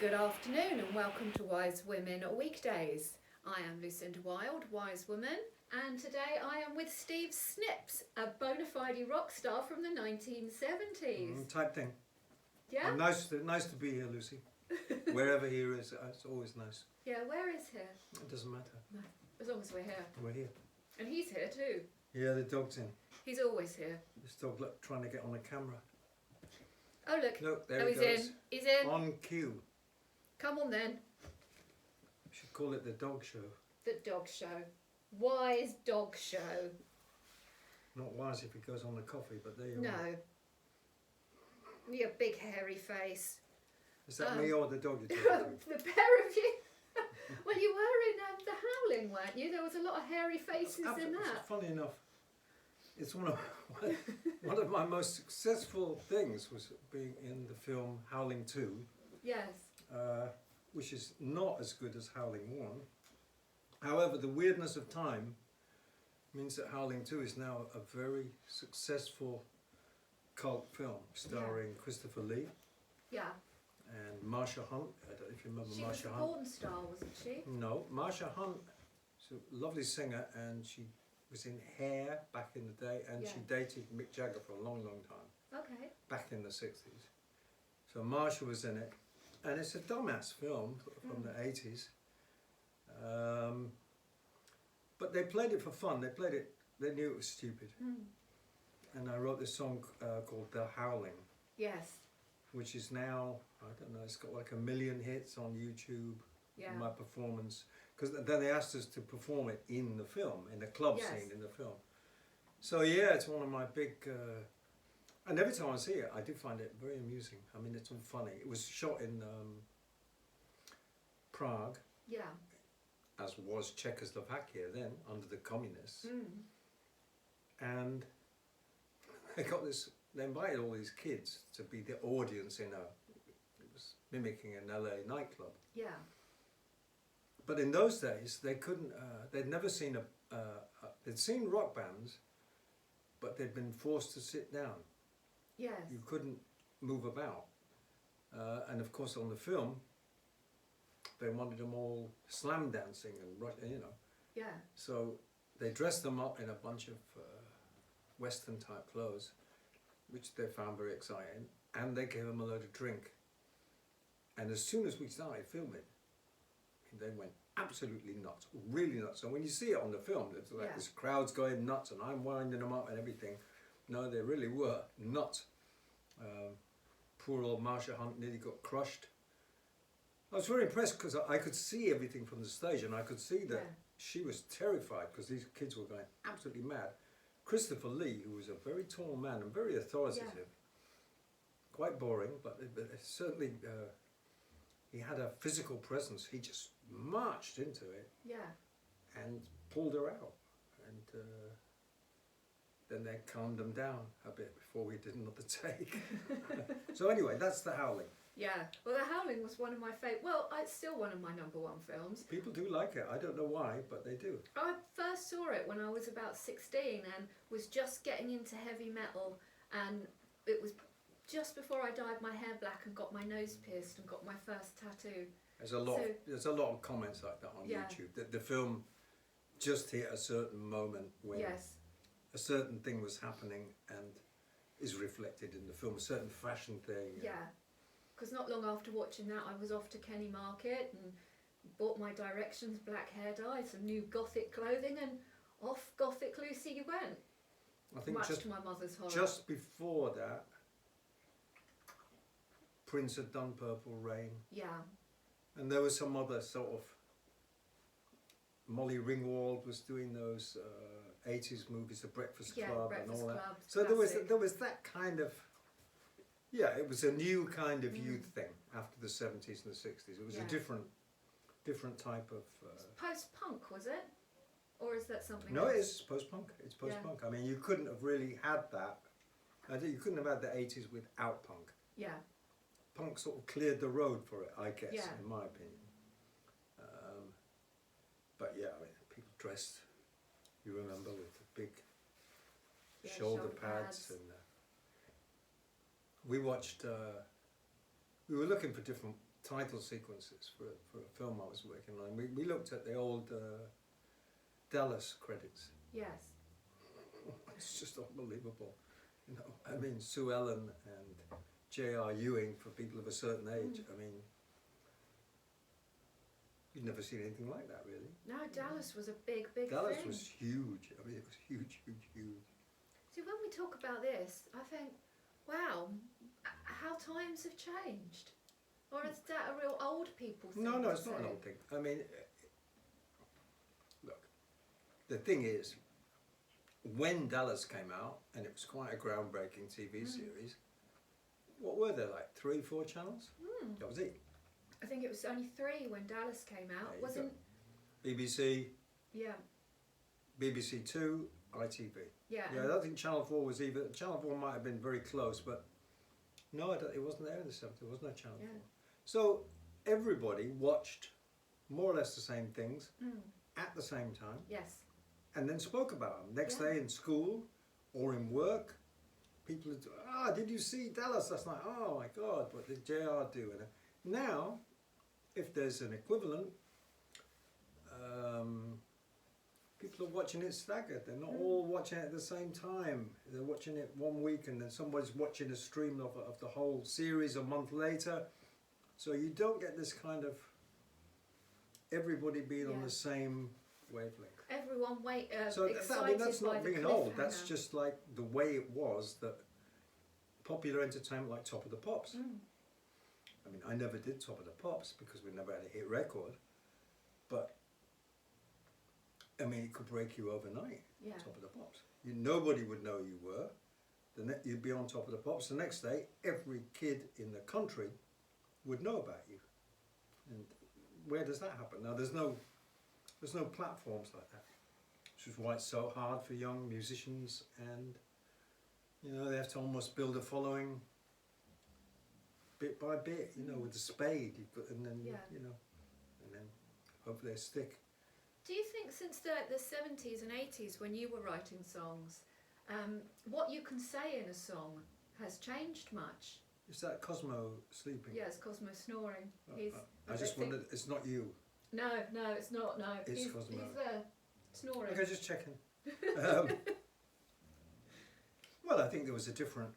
Good afternoon and welcome to Wise Women Weekdays. I am Lucinda Wilde, Wise Woman, and today I am with Steve Snips, a bona fide rock star from the 1970s. Type thing. Yeah? Nice to be here, Lucy. Wherever here is, it's always nice. Yeah, where is here? It doesn't matter. No, as long as we're here. We're here. And he's here too. Yeah, the dog's in. He's always here. This dog trying to get on the camera. Oh look, Look, there oh, he he's goes. in. He's in. On cue. Come on then. We should call it the dog show. The dog show. Wise dog show. Not wise if he goes on the coffee, but there you are. No. Your big hairy face. Is that me or the dog you're talking to? The pair of you. Well, you were in The Howling, weren't you? There was a lot of hairy faces in that. Funny enough, it's one of my most successful things was being in the film Howling 2. Yes. Which is not as good as Howling 1. However, the weirdness of time means that Howling 2 is now a very successful cult film starring Christopher Lee Yeah. and Marsha Hunt. I don't know if you remember She was Marsha a Hunt. porn star, wasn't she? No, Marsha Hunt is a lovely singer and she was in Hair back in the day and she dated Mick Jagger for a long, long time, Okay. back in the 60s. So Marsha was in it. And it's a dumbass film from the 80s. But they played it for fun. They played it, they knew it was stupid. And I wrote this song called The Howling, Yes. which is now, I don't know, it's got like 1 million hits on YouTube. Yeah. My performance. Because then they asked us to perform it in the film, in the club Yes. scene in the film. So yeah, it's one of my big... and every time I see it, I do find it very amusing. I mean, it's all funny. It was shot in Prague, Yeah. as was Czechoslovakia then, under the communists. And they invited all these kids to be the audience it was mimicking an LA nightclub. Yeah. But in those days, they couldn't, they'd never seen they'd seen rock bands, but they'd been forced to sit down. Yes. You couldn't move about. And of course on the film, they wanted them all slam dancing and Yeah. So they dressed them up in a bunch of Western type clothes, which they found very exciting, and they gave them a load of drink. And as soon as we started filming, they went absolutely nuts, really nuts. And when you see it on the film, it's like this crowd's going nuts and I'm winding them up and everything. No, they really were nuts. Poor old Marsha Hunt nearly got crushed. I was very impressed because I could see everything from the stage and I could see that she was terrified because these kids were going absolutely mad. Christopher Lee, who was a very tall man and very authoritative, quite boring, but certainly he had a physical presence. He just marched into it and pulled her out. And then they calmed them down a bit before we did another take. So anyway, that's The Howling. Yeah. Well, The Howling was one of my favourite. Well, it's still one of my #1 films. People do like it. I don't know why, but they do. I first saw it when I was about 16 and was just getting into heavy metal, and it was just before I dyed my hair black and got my nose pierced and got my first tattoo. There's a lot of comments like that on YouTube. That the film just hit a certain moment when a certain thing was happening and is reflected in the film, a certain fashion thing. Yeah, because not long after watching that, I was off to Kenny Market and bought my Directions black hair dye, some new gothic clothing, and off Gothic Lucy you went. I think much to my mother's horror. Just before that, Prince had done Purple Rain. Yeah. And there was some other sort of... Molly Ringwald was doing those 80s movies, The Breakfast Club and all that. Club, so there was that kind of... Yeah, it was a new kind of youth thing after the 70s and the 60s. It was a different type of... Post-punk, was it? Or is that something No, else? it is post-punk. It's post-punk. I mean, you couldn't have really had that. You couldn't have had the 80s without punk. Yeah. Punk sort of cleared the road for it, I guess, in my opinion. But yeah, I mean, people dressed, you remember, with the big shoulder pads. And we watched we were looking for different title sequences for a film I was working on. We looked at the old Dallas credits. Yes. It's just unbelievable. You know, I mean, Sue Ellen and J.R. Ewing, for people of a certain age, I mean, you've never seen anything like that, really. No, Dallas was a big Dallas thing. was huge. I mean, it was huge. See, when we talk about this, I think, wow, how times have changed. Or is that a real old people thing? No, to it's not an say? old thing. I mean, look, the thing is, when Dallas came out, and it was quite a groundbreaking TV series, what were there, like 3, 4 channels? That was it. I think it was only 3 when Dallas came out. There you Wasn't? BBC, Yeah, BBC Two, ITV. yeah. Yeah, I don't think Channel 4 was either. Channel 4 might have been very close, but no, it wasn't there in the 70s. There was no Channel 4. So everybody watched more or less the same things at the same time, Yes. and then spoke about them. Next day in school or in work, people would, did you see Dallas last night? Oh my God, what did JR do? And now, if there's an equivalent, people are watching it staggered. They're not all watching it at the same time. They're watching it one week and then somebody's watching a stream of the whole series a month later. So you don't get this kind of everybody being on the same wavelength. Everyone So excited that's by not the being old. cliffhanger. That's just like the way it was that popular entertainment like Top of the Pops. I mean, I never did Top of the Pops because we never had a hit record. But, I mean, it could break you overnight, Yeah. Top of the Pops. Nobody would know you were. You'd be on Top of the Pops. The next day, every kid in the country would know about you. And where does that happen? Now, there's no platforms like that. Which is why it's so hard for young musicians, and, you know, they have to almost build a following bit by bit, you know, with the spade, and then, you know, and then hopefully they stick. Do you think since the 70s and 80s, when you were writing songs, what you can say in a song has changed much? Is that Cosmo sleeping? Yes, Cosmo snoring. I just wondered, it's not you. No, it's not, no. It's he's Cosmo. He's there, snoring. Okay, just checking. Well, I think there was a different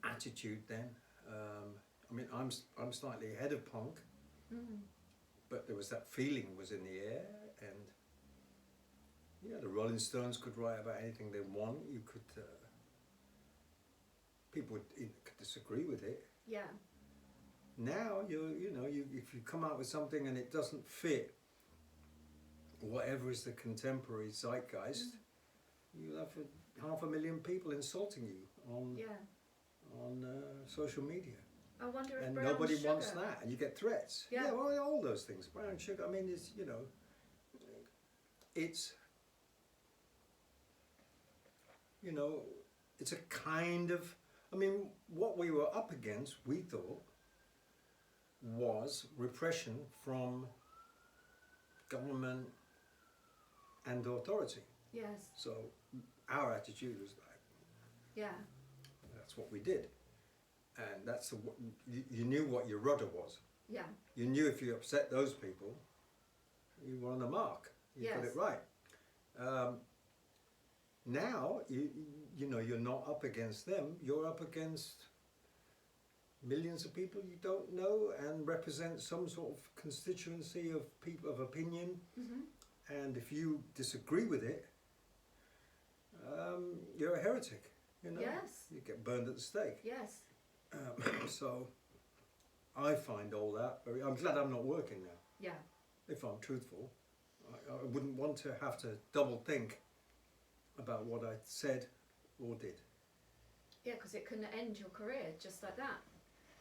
attitude then. I mean, I'm slightly ahead of punk, but there was that feeling was in the air, and yeah, the Rolling Stones could write about anything they want. You could, people could disagree with it. Yeah. Now if you come out with something and it doesn't fit whatever is the contemporary zeitgeist, you'll have 500,000 people insulting you on social media. I wonder if And brown nobody sugar. wants that, and you get threats. Yeah. Well, all those things. Brown sugar. I mean, it's it's a kind of. I mean, what we were up against, we thought, was repression from government and authority. Yes. So our attitude was like, Yeah. that's what we did, and that's you knew what your rudder was. Yeah. You knew if you upset those people, you were on the mark. You got Yes. it right. Now you're not up against them. You're up against millions of people you don't know and represent some sort of constituency of people of opinion. And if you disagree with it, you're a heretic. You know. Yes. You get burned at the stake. Yes. So I find all that very. I'm glad I'm not working now. Yeah. If I'm truthful, I wouldn't want to have to double think about what I said or did. Yeah, because it can end your career just like that.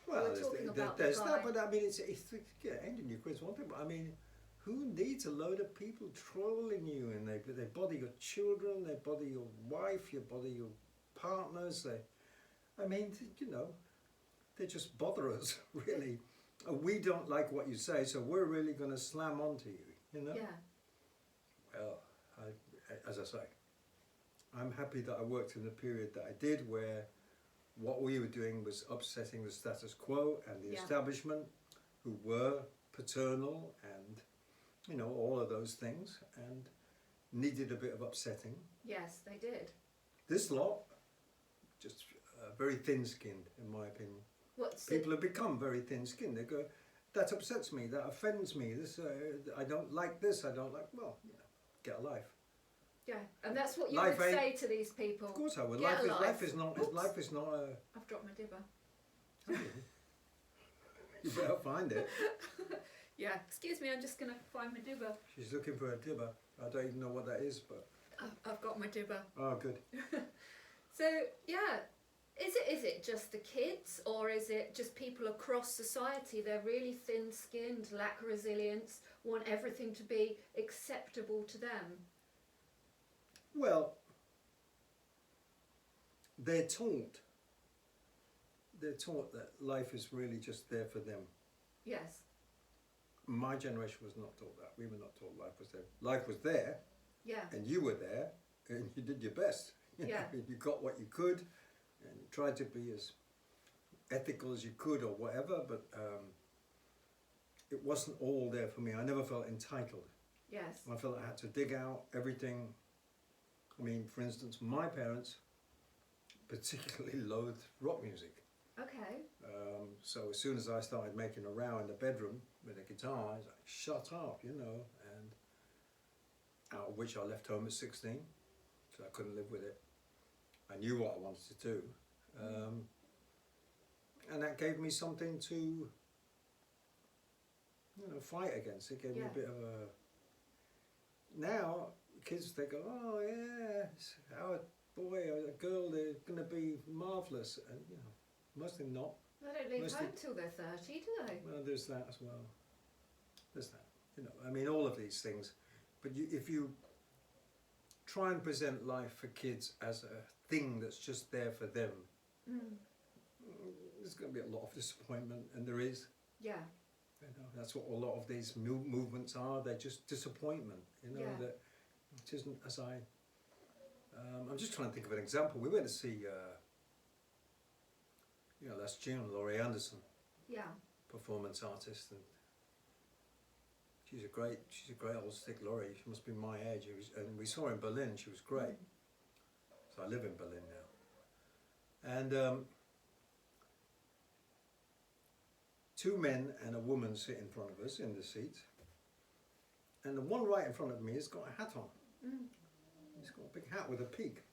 Well, We're talking about there's the that, guy. but I mean, it's ending your career is one thing, but I mean, who needs a load of people trolling you, and they bother your children, they bother your wife, they bother your partners, I mean, they just bother us, really. We don't like what you say, so we're really going to slam onto you, Yeah. Well, as I say, I'm happy that I worked in the period that I did, where what we were doing was upsetting the status quo and the Yeah. establishment, who were paternal and, you know, all of those things, and needed a bit of upsetting. Yes, they did. This lot, just very thin-skinned, in my opinion. What's People have become very thin-skinned. They go, that upsets me, that offends me, this, I don't like this, I don't like, well, you know, get a life. Yeah, and that's what you Life would ain't- say to these people. Of course I would. Get a Life is not Oops. life is not a... I've dropped my dibber. You better find it. Yeah, excuse me, I'm just going to find my dibber. She's looking for a dibber. I don't even know what that is, but... I've got my dibber. Oh, good. So, yeah, is it just the kids, or is it just people across society? They're really thin-skinned, lack resilience, want everything to be acceptable to them. Well, they're taught that life is really just there for them. Yes. My generation was not taught that. We were not taught life was there. Life was there, Yeah. and you were there, and you did your best. You know, Yeah. you got what you could, and you tried to be as ethical as you could or whatever, but it wasn't all there for me. I never felt entitled. Yes. I felt I had to dig out everything. I mean, for instance, my parents particularly loathed rock music. Okay. So as soon as I started making a row in the bedroom with a guitar, I was like, shut up, you know, and out of which I left home at 16, so I couldn't live with it. I knew what I wanted to do. And that gave me something to, you know, fight against. It gave me Yeah. a bit of a... Now, kids, they go, oh yeah, our boy or a girl, they're going to be marvellous. And, you know, most of them not. They don't leave Mostly- home till they're 30, do they? Well, there's that as well. There's that. You know, I mean, all of these things. But if you try and present life for kids as a thing that's just there for them, there's going to be a lot of disappointment, and there is. Yeah. You know, that's what a lot of these movements are. They're just disappointment. You know, Yeah. that it isn't as I. I'm just trying to think of an example. We went to see, you know, last June, Laurie Anderson, Yeah. performance artist, and she's a great old stick, Laurie. She must be my age. And we saw her in Berlin. She was great. So I live in Berlin now, and two men and a woman sit in front of us in the seat, and the one right in front of me has got a hat on. He's got a big hat with a peak.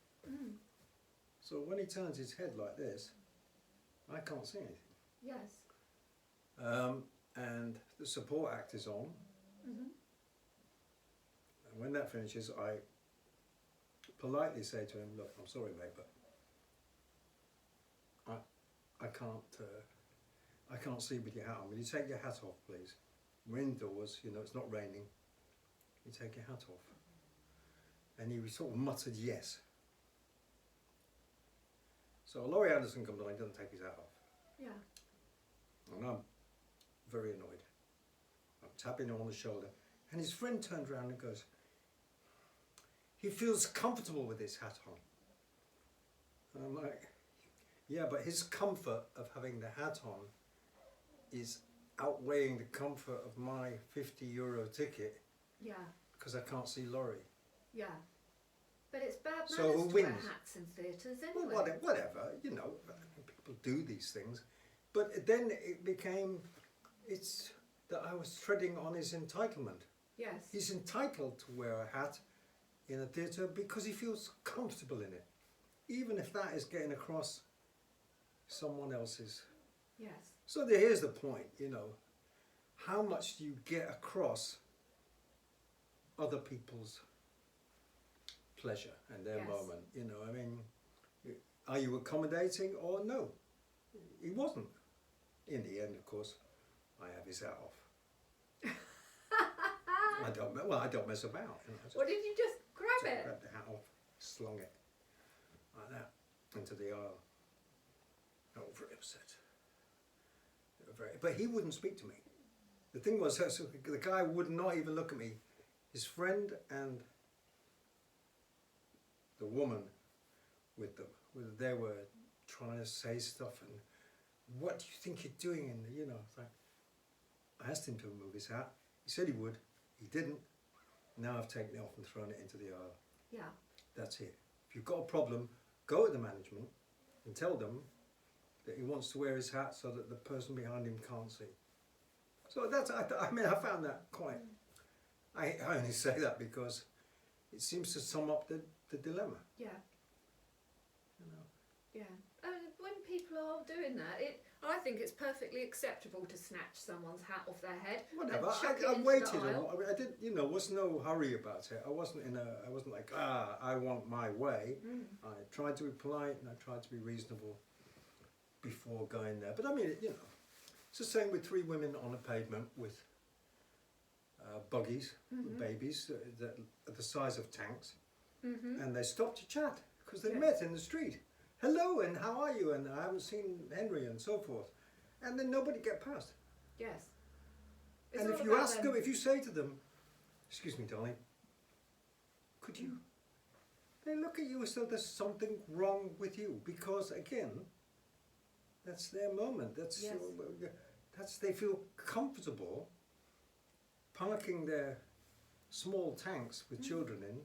So when he turns his head like this, I can't see anything. Yes. And the support act is on. And when that finishes, I politely say to him, look, I'm sorry mate, but I can't see with your hat on. Will you take your hat off, please? We're indoors, you know, it's not raining. You take your hat off. And he sort of muttered yes. So Laurie Anderson comes on, he doesn't take his hat off. Yeah. And I'm very annoyed. I'm tapping him on the shoulder. And his friend turned around and goes, he feels comfortable with his hat on. And I'm like, yeah, but his comfort of having the hat on is outweighing the comfort of my €50 ticket Yeah. because I can't see Laurie. Yeah. But it's bad manners So who to wear wins? hats in theatres Well, anyway. whatever, you know, people do these things. But then it became, it's that I was treading on his entitlement. Yes. He's entitled to wear a hat in a theatre because he feels comfortable in it, even if that is getting across someone else's. Yes. So here's the point, you know, how much do you get across other people's pleasure and their Yes. moment? You know, I mean, are you accommodating or no? He wasn't. In the end, of course, I have his hat off. I don't mess about. You know, I just Or did you just grab it? grabbed the hat off, slung it like that into the aisle. I was very upset. But he wouldn't speak to me. The thing was, so the guy would not even look at me. His friend and the woman with them, they were trying to say stuff, and what do you think you're doing? And you know, it's like, I asked him to remove his hat. He said he would. He didn't. Now I've taken it off and thrown it into the aisle. Yeah. That's it. If you've got a problem, go to the management and tell them that he wants to wear his hat so that the person behind him can't see. So that's, I mean, I found that quite, I only say that because it seems to sum up the dilemma. Yeah. You know. Yeah. When people are doing that, I think it's perfectly acceptable to snatch someone's hat off their head. Whatever. And chuck it I into waited. the aisle. I didn't. You know, was no hurry about it. I wasn't like I want my way. I tried to be polite and I tried to be reasonable before going there. But I mean, you know, it's the same with three women on a pavement with buggies, with babies that are the size of tanks, and they stopped to chat because they met in the street. Hello, and how are you? And I haven't seen Henry, and so forth. And then nobody get past. Yes. And if you ask them, if you say to them, "Excuse me, darling, could you?" They look at you as though there's something wrong with you, because again, that's their moment. That's they feel comfortable parking their small tanks with children in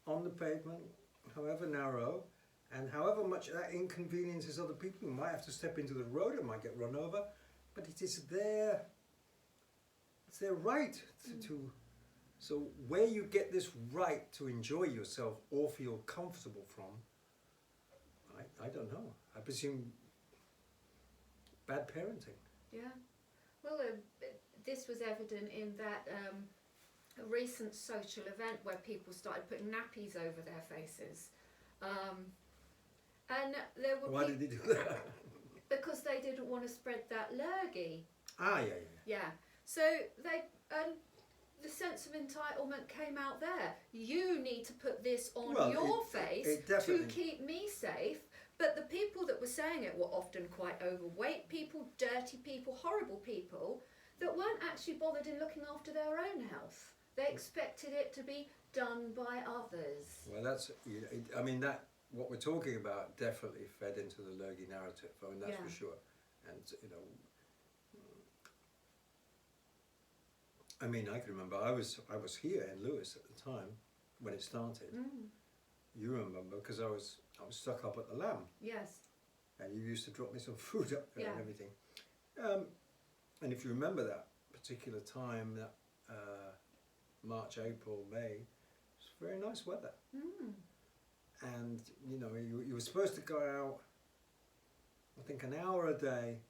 on the pavement, however narrow. And however much that inconveniences other people, you might have to step into the road, it might get run over, but it is their right to. So where you get this right to enjoy yourself or feel comfortable from, I don't know. I presume bad parenting. Yeah. Well, this was evident in that a recent social event where people started putting nappies over their faces. And there were Why did they do that? Because they didn't want to spread that lurgy. Yeah. Yeah. So the sense of entitlement came out there. You need to put this on your face to keep me safe. But the people that were saying it were often quite overweight people, dirty people, horrible people that weren't actually bothered in looking after their own health. They expected it to be done by others. Well, that's, I mean, that what we're talking about definitely fed into the lurgy narrative. I mean, that's for sure. And you know, I mean, I can remember I was here in Lewis at the time when it started. You remember because I was stuck up at the Lamb. Yes. And you used to drop me some food up there and everything. And if you remember that particular time, that March, April, May, it was very nice weather. And you know, you were supposed to go out, I think, an hour a day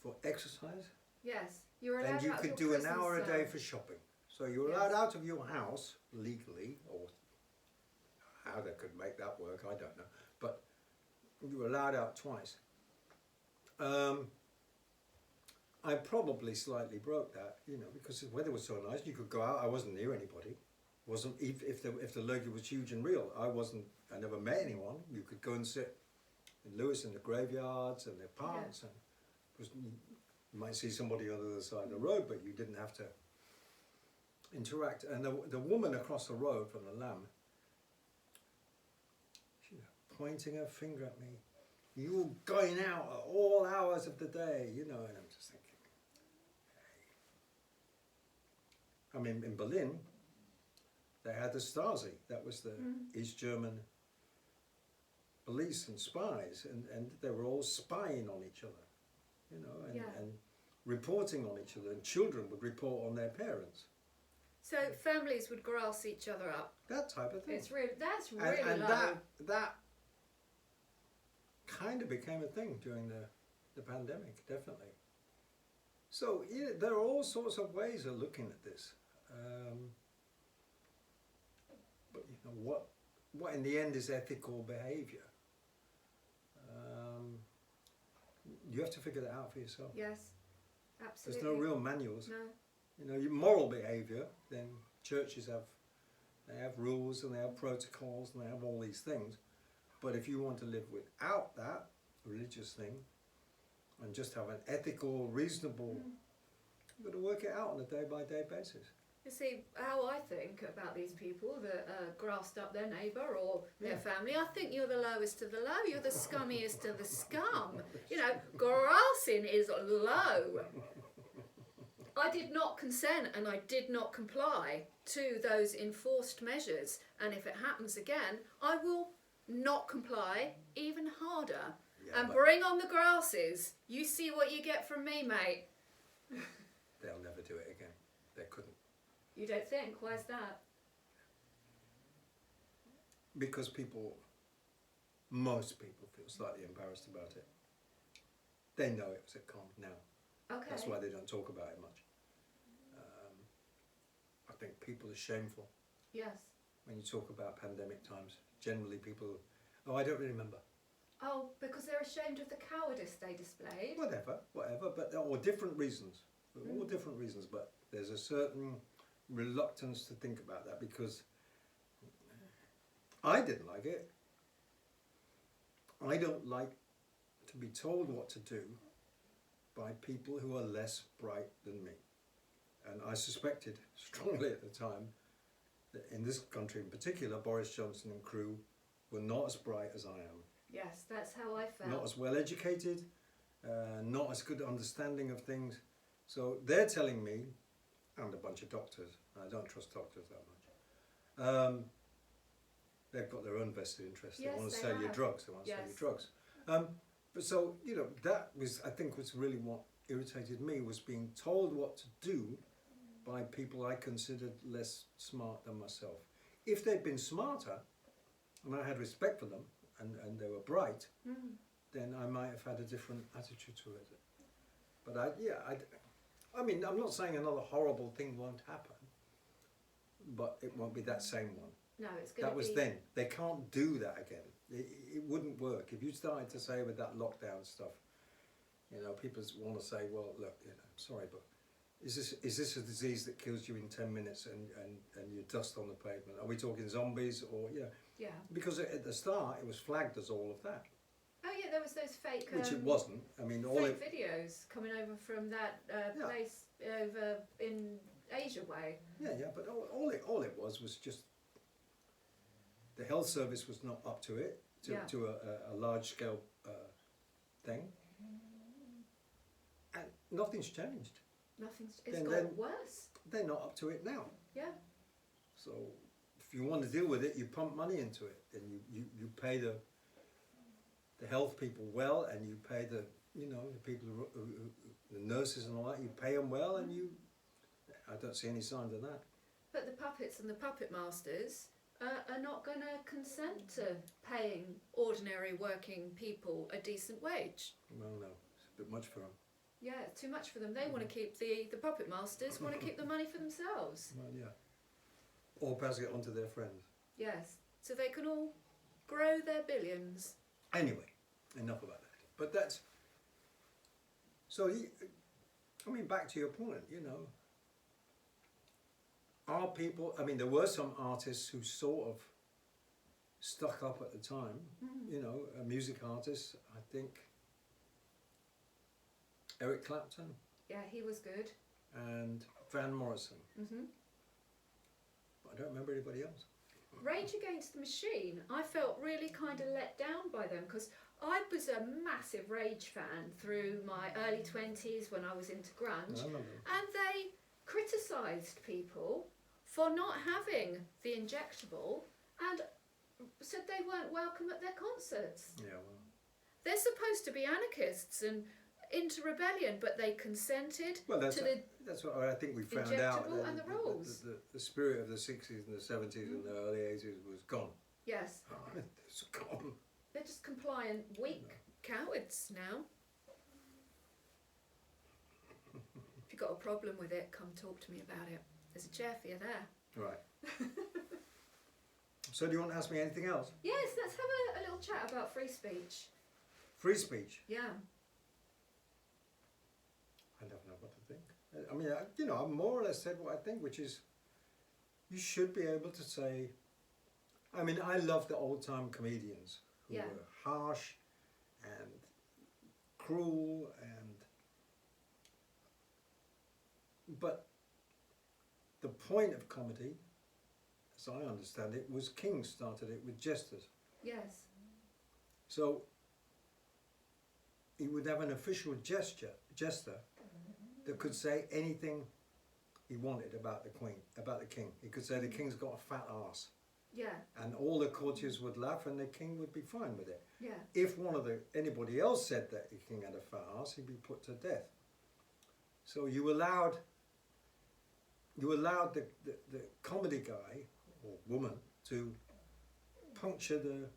for exercise. Yes, you were allowed. And you out could of do your an hour a prison day cell. for shopping. So you were allowed out of your house legally, or how they could make that work, I don't know. But you were allowed out twice. I probably slightly broke that, you know, because the weather was so nice. You could go out. I wasn't near anybody. Wasn't if the lurgy was huge and real. I never met anyone. You could go and sit in Lewis in the graveyards and the parks, and you might see somebody on the other side of the road, but you didn't have to interact. And the woman across the road from the Lamb, she was pointing her finger at me. You're going out at all hours of the day, you know, and I'm just thinking, hey. I mean, in Berlin, they had the Stasi, that was the East German police and spies, and they were all spying on each other, you know, and reporting on each other, and children would report on their parents. So families would grass each other up. That type of thing. That's really and low. that kind of became a thing during the pandemic, definitely. So yeah, there are all sorts of ways of looking at this. But you know, what in the end is ethical behaviour? You have to figure that out for yourself. Yes, absolutely. There's no real manuals. No. You know, your moral behaviour, then churches have rules and they have protocols and they have all these things. But if you want to live without that religious thing and just have an ethical, reasonable, you've got to work it out on a day-by-day basis. You see, how I think about these people that grassed up their neighbour or their family, I think you're the lowest of the low. You're the scummiest of the scum. You know, grassing is low. I did not consent and I did not comply to those enforced measures. And if it happens again, I will not comply even harder. Yeah, and bring on the grasses. You see what you get from me, mate. They'll never do it again. They couldn't. You don't think? Why's that? Because most people feel slightly embarrassed about it. They know it was a con now. Okay. That's why they don't talk about it much. I think people are shameful. Yes. When you talk about pandemic times, generally people, oh, I don't really remember. Oh, because they're ashamed of the cowardice they displayed. Whatever, but all different reasons. All different reasons, but there's a certain reluctance to think about that because I didn't like it. I don't like to be told what to do by people who are less bright than me. And I suspected strongly at the time that in this country in particular, Boris Johnson and crew were not as bright as I am. Yes, that's how I felt. Not as well educated, not as good understanding of things. So they're telling me, and a bunch of doctors, I don't trust doctors that much, they've got their own vested interest. Yes, they want to they sell you have. drugs. They want to sell you drugs. But so, you know, that was, I think, was really what irritated me, was being told what to do by people I considered less smart than myself. If they'd been smarter, and I had respect for them, and they were bright, then I might have had a different attitude to it. But I mean, I'm not saying another horrible thing won't happen, but it won't be that same one. No, it's going to be... That was then. They can't do that again. It wouldn't work. If you started to say with that lockdown stuff, you know, people want to say, well, look, you know, sorry, but is this a disease that kills you in 10 minutes and you dust on the pavement? Are we talking zombies or, yeah? Yeah. Because at the start it was flagged as all of that. Oh yeah, there was those fake... Which it wasn't. I mean, all fake videos coming over from that place over in Asia way. Yeah, but all it was just the health service was not up to it, to a large scale thing. And nothing's changed. It's got worse. They're not up to it now. Yeah. So if you want to deal with it, you pump money into it, and you pay the health people well, and you pay the people who the nurses and all that. You pay them well, and I don't see any signs of that. But the puppets and the puppet masters are not going to consent to paying ordinary working people a decent wage. Well, no, it's a bit much for them. Yeah, it's too much for them. They want to keep the puppet masters want to keep the money for themselves. Well, yeah. Or pass it on to their friends. Yes, so they can all grow their billions. Anyway, enough about that. But that's... So, I mean, back to your point, you know. Are people... I mean, there were some artists who sort of stuck up at the time. You know, music artists, I think... Eric Clapton. Yeah, he was good. And Van Morrison. But I don't remember anybody else. Rage Against the Machine, I felt really kind of let down by them because I was a massive Rage fan through my early 20s when I was into grunge. I remember. And they criticised people for not having the injectable and said they weren't welcome at their concerts. Yeah, well... They're supposed to be anarchists and into rebellion, but they consented that's what I think we found out. And the rules. The spirit of the 60s and the 70s and the early 80s was gone. Yes. It's gone. They're just compliant, weak cowards now. If you've got a problem with it, come talk to me about it. There's a chair for you there. Right. So do you want to ask me anything else? Yes, let's have a little chat about free speech. Free speech? Yeah. I don't know what to think. I mean, you know, I've more or less said what I think, which is you should be able to say... I mean, I love the old-time comedians who were harsh and cruel but the point of comedy, as I understand it, was kings started it with jesters. Yes. So he would have an official jester that could say anything he wanted about the queen, about the king. He could say the king's got a fat ass. Yeah. And all the courtiers would laugh and the king would be fine with it. Yeah. If anybody else said that the king had a fat ass, he'd be put to death. So you allowed the comedy guy or woman to puncture the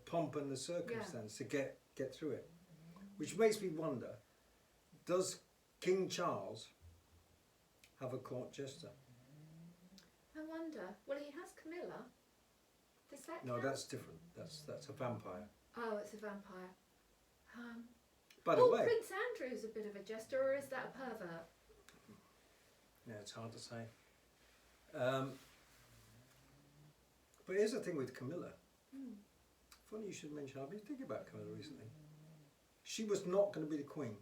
pomp and the circumstance to get through it. Which makes me wonder, does King Charles have a court jester? I wonder. Well, he has Camilla. Does that No, count? that's different. That's a vampire. Oh, it's a vampire. By the way, Prince Andrew's a bit of a jester, or is that a pervert? yeah, it's hard to say. But here's the thing with Camilla. Funny you should mention. I've been thinking about Camilla recently. She was not going to be the queen.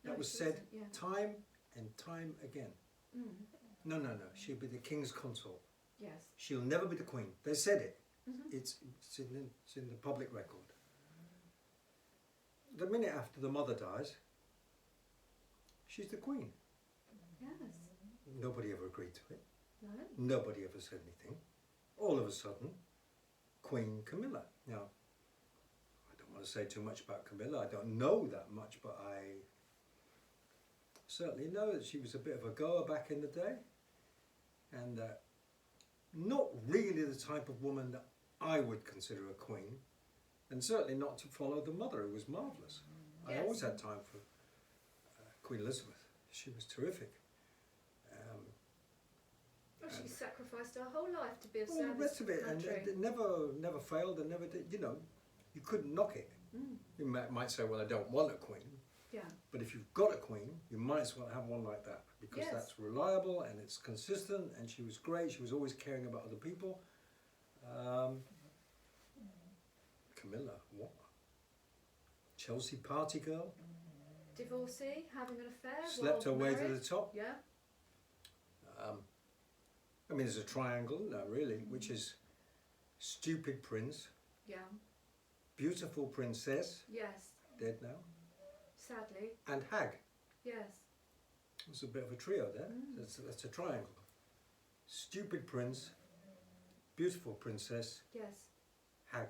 That was she said wasn't, yeah. time and time again. No. She'll be the king's consort. Yes. She'll never be the queen. They said it. Mm-hmm. It's in the public record. The minute after the mother dies, she's the queen. Yes. Nobody ever agreed to it. No. Nobody ever said anything. All of a sudden, Queen Camilla. Now, I don't want to say too much about Camilla. I don't know that much, but I certainly know that she was a bit of a goer back in the day, and not really the type of woman that I would consider a queen, and certainly not to follow the mother, who was marvellous. Yes. I always had time for Queen Elizabeth. She was terrific. Well, she sacrificed her whole life to be of All the service rest to of the it, and country. it never failed and never did. You know, you couldn't knock it. You might say, well, I don't want a queen. Yeah. But if you've got a queen, you might as well have one like that, because Yes. that's reliable and it's consistent, and she was great. She was always caring about other people. Camilla, what? Chelsea party girl, Divorcee, having an affair. slept her while way to married. the top. Yeah. I mean, there's a triangle, no, really, which is stupid prince, Yeah. beautiful princess, Yes. dead now, Sadly. and hag. Yes. It's a bit of a trio there. That's a triangle. Stupid prince, beautiful princess, Yes. hag.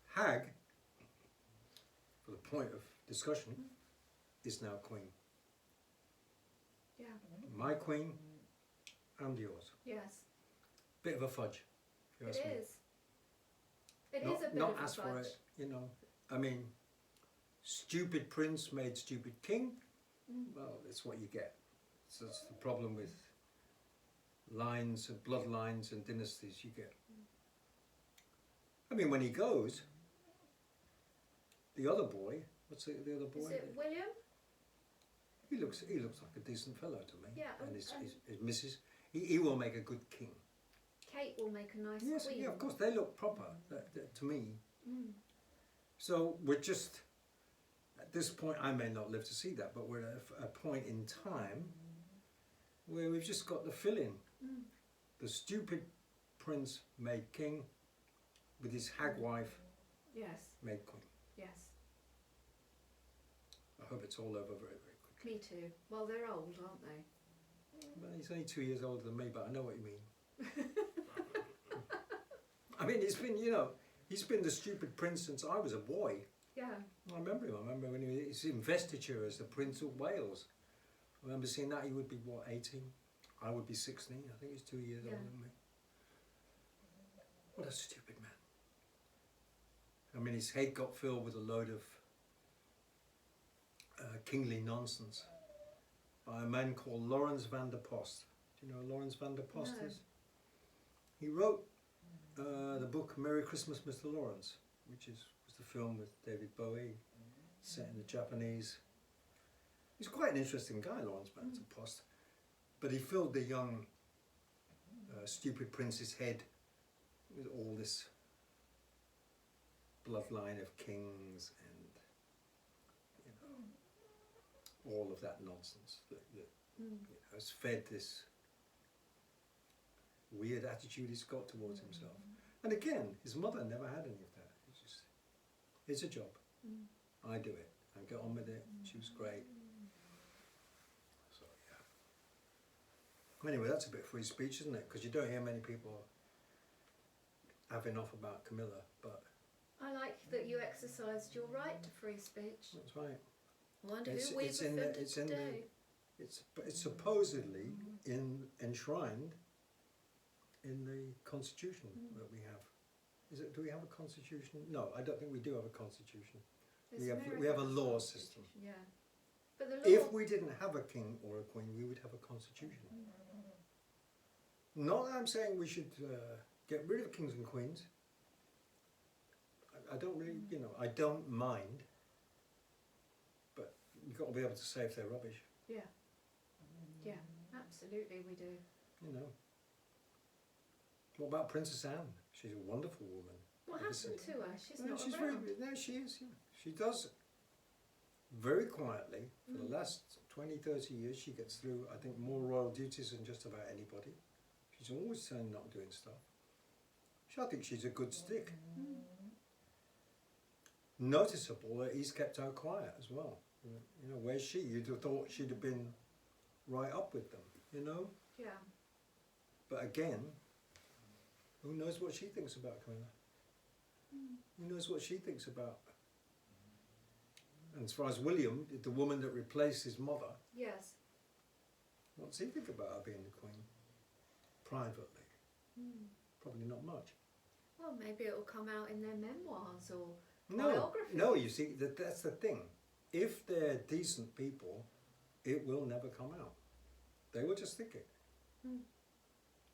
Hag, for the point of discussion, is now queen. Yeah. My queen and yours. Yes. Bit of a fudge, if you It ask me. is. It Not, is a bit not of a ask for fudge. it, you know. I mean, stupid prince made stupid king. Well, it's what you get. So that's the problem with lines and bloodlines and dynasties you get. I mean, when he goes, the other boy, what's the other boy? Is it William? He looks like a decent fellow to me. Yeah, And his and- missus, he will make a good king. Kate will make a nice Yes, queen. yeah, of course, they look proper to me. So we're just, at this point, I may not live to see that, but we're at a point in time where we've just got the fill-in. The stupid prince made king, with his hag wife Yes. made queen. Yes. I hope it's all over very, very quickly. Me too. Well, they're old, aren't they? Well, he's only 2 years older than me, but I know what you mean. I mean, he's been the stupid prince since I was a boy. Yeah. I remember him. I remember when his investiture as the Prince of Wales. I remember seeing that. He would be, what, 18? I would be 16. I think he's 2 years older than me. What a stupid man. I mean, his head got filled with a load of kingly nonsense by a man called Lawrence van der Post. Do you know who Lawrence van der Post No. is? He wrote the book Merry Christmas, Mr. Lawrence, which was the film with David Bowie, set in the Japanese. He's quite an interesting guy, Lawrence van der Post, but he filled the young, stupid prince's head with all this bloodline of kings and, all of that nonsense that has fed this weird attitude he's got towards himself. And again, his mother never had any of that. It's just, it's a job. I do it. I get on with it. She was great. So yeah. Anyway, that's a bit free speech, isn't it? Because you don't hear many people having off about Camilla, but I like that you exercised your right to free speech. that's right. I wonder who we've offended today. It's supposedly enshrined in the constitution that we have. Do we have a constitution? No, I don't think we do have a constitution. We have a law system. Yeah, but the law. If we didn't have a king or a queen, we would have a constitution. Not that I'm saying we should get rid of kings and queens. I don't really, I don't mind. But you've got to be able to say if they're rubbish. Yeah. Yeah, absolutely we do. What about Princess Anne? She's a wonderful woman. What happened to her? She's not she's around. She is. Yeah. She does very quietly for the last 20, 30 years. She gets through, I think, more royal duties than just about anybody. She's always turning up doing stuff. I think she's a good stick. Noticeable that he's kept her quiet as well. Where's she? You'd have thought she'd have been right up with them, Yeah. But again, who knows what she thinks about Camilla? Who knows what she thinks about? And as far as William, the woman that replaced his mother, Yes. what's he think about her being the queen? Privately. Probably not much. Well, maybe it will come out in their memoirs or No, biography. no, you see, that's the thing. If they're decent people, it will never come out. They will just think it.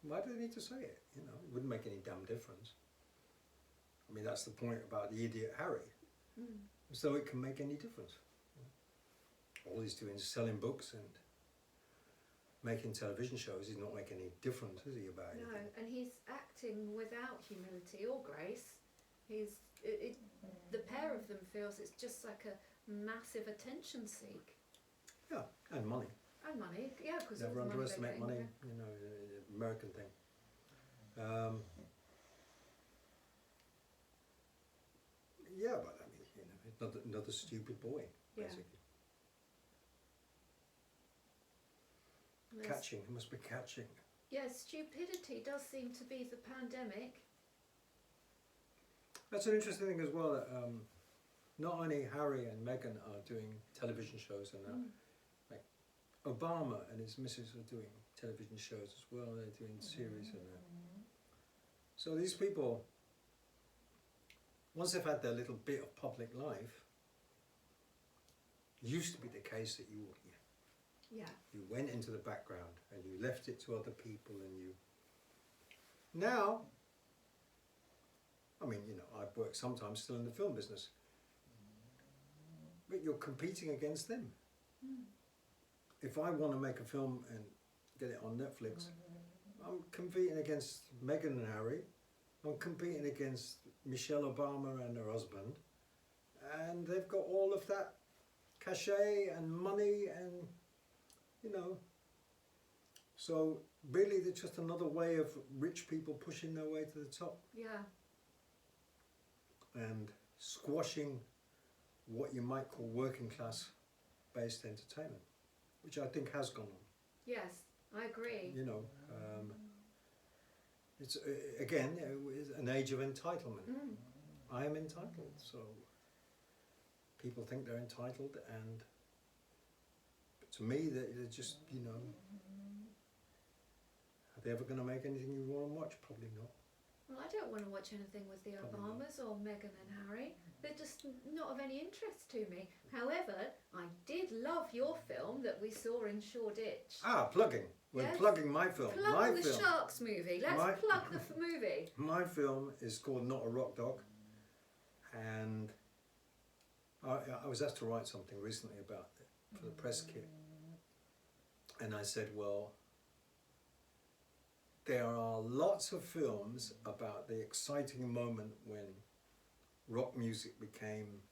Why do they need to say it? It wouldn't make any damn difference. I mean, that's the point about the idiot Harry. So it can make any difference. All he's doing is selling books and making television shows. He's not making any difference, is he, about anything? No, and he's acting without humility or grace. The pair of them feels it's just like a massive attention seek. Yeah, and money. And money, yeah, because Never underestimate money, the American thing. Yeah, but I mean, another stupid boy, basically. Yes. Catching, he must be catching. Yes, stupidity does seem to be the pandemic. That's an interesting thing as well, that not only Harry and Meghan are doing television shows and that, like Obama and his missus are doing television shows as well, they're doing series and that. So these people, once they've had their little bit of public life, it used to be the case that you went into the background and you left it to other people and you... Now, I mean, I've worked sometimes still in the film business, but you're competing against them. If I want to make a film and get it on Netflix, I'm competing against Meghan and Harry, I'm competing against Michelle Obama and her husband, and they've got all of that cachet and money and, so really they're just another way of rich people pushing their way to the top. Yeah. And squashing what you might call working class based entertainment, which I think has gone on. Yes, I agree. It's again an age of entitlement. I am entitled, so people think they're entitled, and to me they're just are they ever going to make anything you want to watch? Probably not. Well, I don't want to watch anything with the Obamas or Meghan and Harry. They're just not of any interest to me. However, I did love your film that we saw in Shoreditch. Plugging. We're plugging my film. Plug the Sharks movie. Let's plug the movie. My film is called Not a Rock Dog, and I was asked to write something recently about it for the press kit, and I said, well, there are lots of films about the exciting moment when rock music became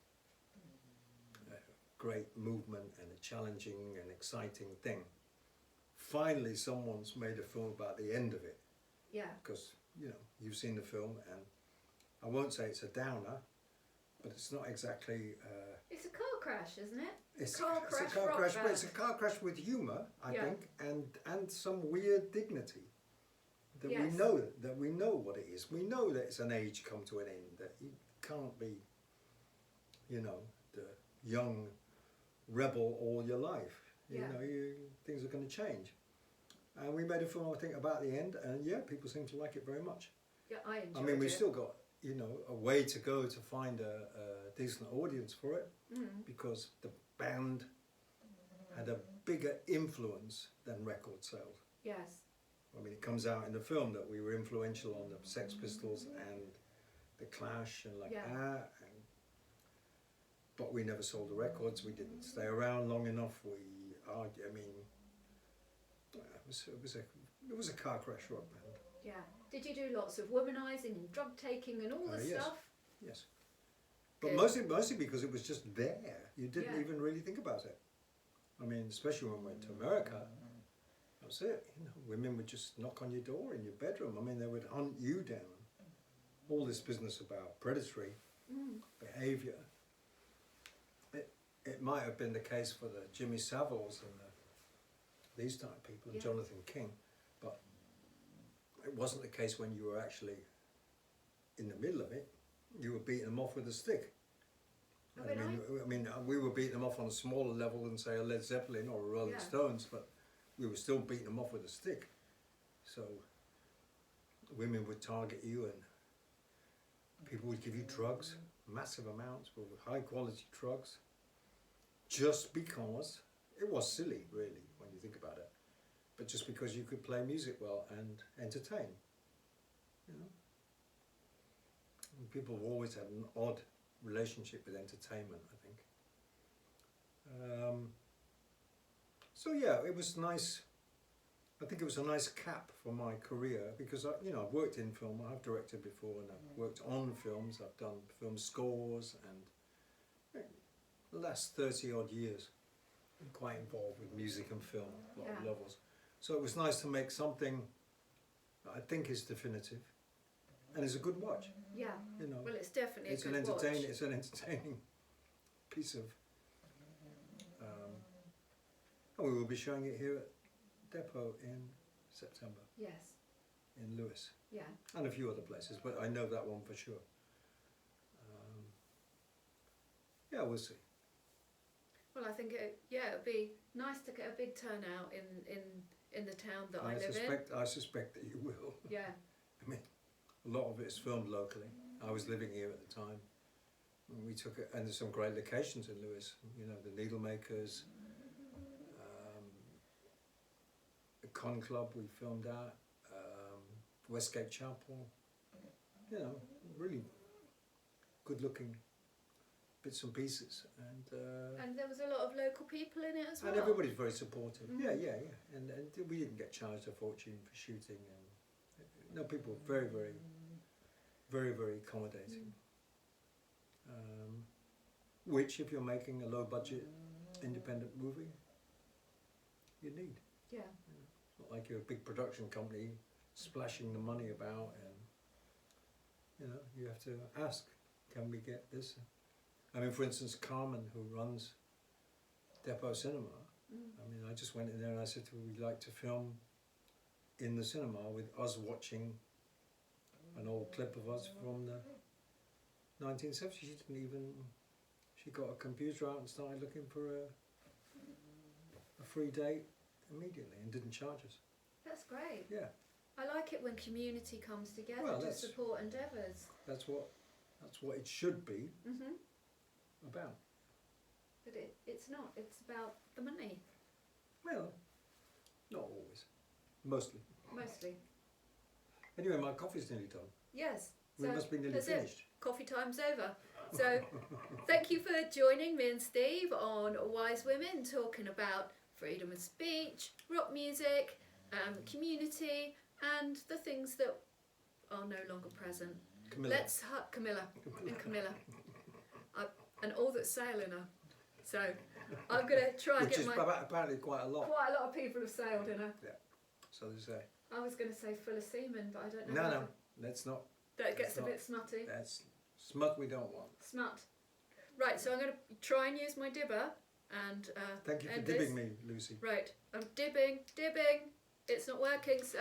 great movement and a challenging and exciting thing. Finally, someone's made a film about the end of it. Yeah. Because, you know, you've seen the film, and I won't say it's a downer, but it's not exactly... it's a car crash, isn't it? It's car a crash car rock crash, band. but it's a car crash with humour, I Yeah. think, and some weird dignity. That Yes. we know what it is. We know that it's an age come to an end, that you can't be, you know, the young rebel all your life. You Yeah. know, things are going to change. And we made a film, I think, about the end, and yeah, people seem to like it very much. Yeah, I enjoyed I mean, we've it. still got, you know, a way to go to find a decent audience for it, because the band had a bigger influence than record sales. Yes. I mean, it comes out in the film that we were influential on the Sex Pistols and the Clash and like Yeah. that, but we never sold the records. We didn't stay around long enough. I mean, it was a car crash rock band. Yeah. Did you do lots of womanising and drug taking and all the Yes. stuff? Yes, but Good. mostly because it was just there. You didn't Yeah. even really think about it. I mean, especially when we went to America. That's it. You know, women would just knock on your door in your bedroom. I mean, they would hunt you down. All this business about predatory behaviour. It might have been the case for the Jimmy Saviles and these type of people, and Yeah. Jonathan King, but it wasn't the case when you were actually in the middle of it. You were beating them off with a stick. Oh, I mean, we were beating them off on a smaller level than say a Led Zeppelin or a Rolling Yeah. Stones, but we were still beating them off with a stick. So women would target you, and people would give you drugs, massive amounts, but high quality drugs, just because it was silly, really, when you think about it, but just because you could play music well and entertain, you know. And people have always had an odd relationship with entertainment, I think. So yeah, it was nice. I think it was a nice cap for my career, because I've worked in film, I've directed before, and I've worked on films, I've done film scores, and the last 30 odd years I'm quite involved with music and film, a lot of Yeah. levels. So it was nice to make something that I think is definitive and is a good watch. Yeah. You know, Well, it's definitely it's a an good watch. entertaining piece of. And we will be showing it here at Depot in September Yes. in Lewis, Yeah. and a few other places, but I know that one for sure. Yeah, we'll see. Well, I think it'd be nice to get a big turnout in the town that I live I suspect that you will. in. Yeah. I mean, a lot of it is filmed locally. I was living here at the time. And we took it, and there's some great locations in Lewis. You know, the Needlemakers, the Con Club we filmed at, Westgate Chapel. You know, really good-looking bits and pieces, And there was a lot of local people in it as well. and everybody's very supportive. Yeah, and we didn't get charged a fortune for shooting, and no, people were very, very, very, very accommodating. Which, if you're making a low-budget independent movie, you need. Yeah. It's not like you're a big production company splashing the money about, and you have to ask, can we get this? I mean, for instance, Carmen, who runs Depot Cinema, I mean, I just went in there and I said to her, we'd like to film in the cinema with us watching an old clip of us from the 1970s. She got a computer out and started looking for a free date immediately and didn't charge us. That's great. Yeah, I like it when community comes together Well, to that's- support endeavours. that's what it should be about. But it's not. It's about the money, Well, not always, mostly. mostly. Anyway, my coffee's nearly done. Yes. We So must be nearly that's it. finished. Coffee time's over. So thank you for joining me and Steve on Wise Women, talking about freedom of speech, rock music, community, and the things that are no longer present. Camilla. Camilla and all that's sailing her. So I'm going to try and Which get is my... apparently quite a lot. Quite a lot of people have sailed in her. So they say. I was going to say full of semen, but I don't know. No, that's not. That gets a not- bit smutty. That's smut we don't want. Smut. Right, so I'm going to try and use my dibber and Thank you for end dibbing this. me, Lucy. Right, I'm dibbing. It's not working, so